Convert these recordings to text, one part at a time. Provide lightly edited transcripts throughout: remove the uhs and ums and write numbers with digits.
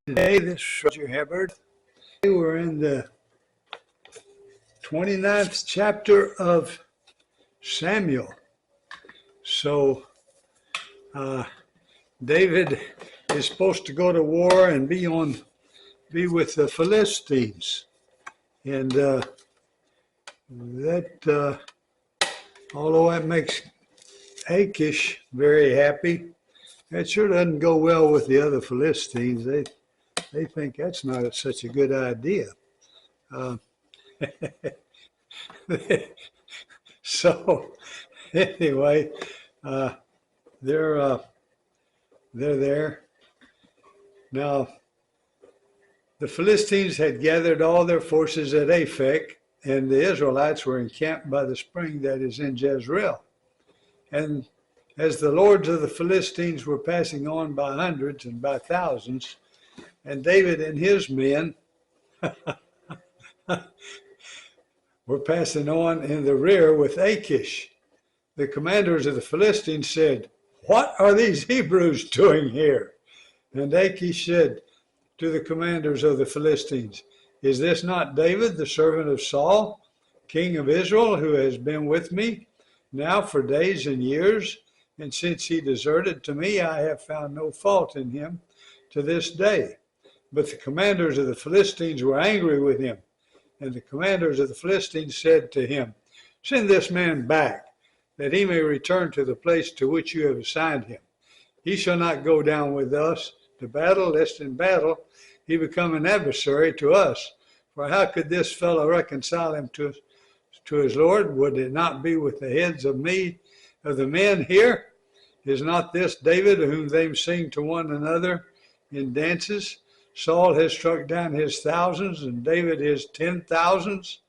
Today, this is Roger Hubbard. We're in the 29th chapter of Samuel. So, David is supposed to go to war and be with the Philistines. And although that makes Achish very happy, that sure doesn't go well with the other Philistines. They think that's not such a good idea. So anyway, they're there. Now, the Philistines had gathered all their forces at Aphek, and the Israelites were encamped by the spring that is in Jezreel. And as the lords of the Philistines were passing on by hundreds and by thousands, and David and his men were passing on in the rear with Achish, the commanders of the Philistines said, "What are these Hebrews doing here?" And Achish said to the commanders of the Philistines, "Is this not David, the servant of Saul, king of Israel, who has been with me now for days and years? And since he deserted to me, I have found no fault in him to this day." But the commanders of the Philistines were angry with him. And the commanders of the Philistines said to him, "Send this man back, that he may return to the place to which you have assigned him. He shall not go down with us to battle, lest in battle he become an adversary to us. For how could this fellow reconcile him to his Lord? Would it not be with the heads of the men here? Is not this David, whom they sing to one another in dances? Saul has struck down his thousands, and David his 10,000s.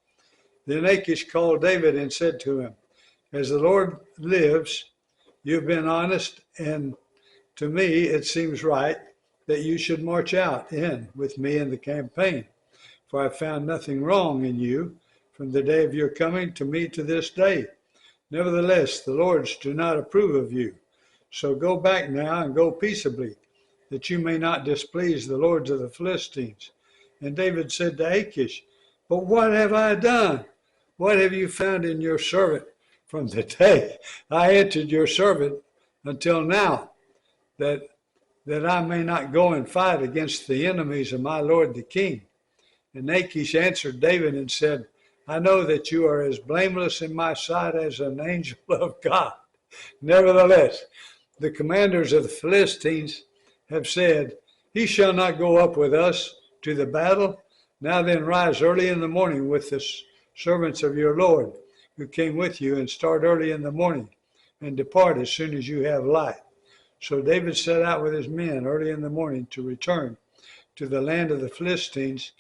Then Achish called David and said to him, "As the Lord lives, you've been honest, and to me it seems right that you should march out in with me in the campaign. For I found nothing wrong in you from the day of your coming to me to this day. Nevertheless, the lords do not approve of you. So go back now and go peaceably, that you may not displease the lords of the Philistines." And David said to Achish, "But what have I done? What have you found in your servant from the day I entered your servant until now, that I may not go and fight against the enemies of my lord the king?" And Achish answered David and said, "I know that you are as blameless in my sight as an angel of God. Nevertheless, the commanders of the Philistines have said, 'He shall not go up with us to the battle.' Now then, rise early in the morning with the servants of your Lord who came with you, and start early in the morning and depart as soon as you have light." So David set out with his men early in the morning to return to the land of the Philistines,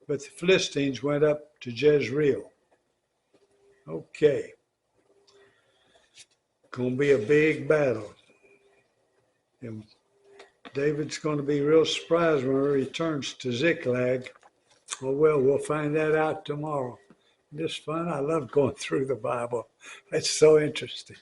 but the Philistines went up to Jezreel. Okay. Going to be a big battle. And David's going to be real surprised when he returns to Ziklag. Oh, well, we'll find that out tomorrow. This fun. I love going through the Bible. It's so interesting.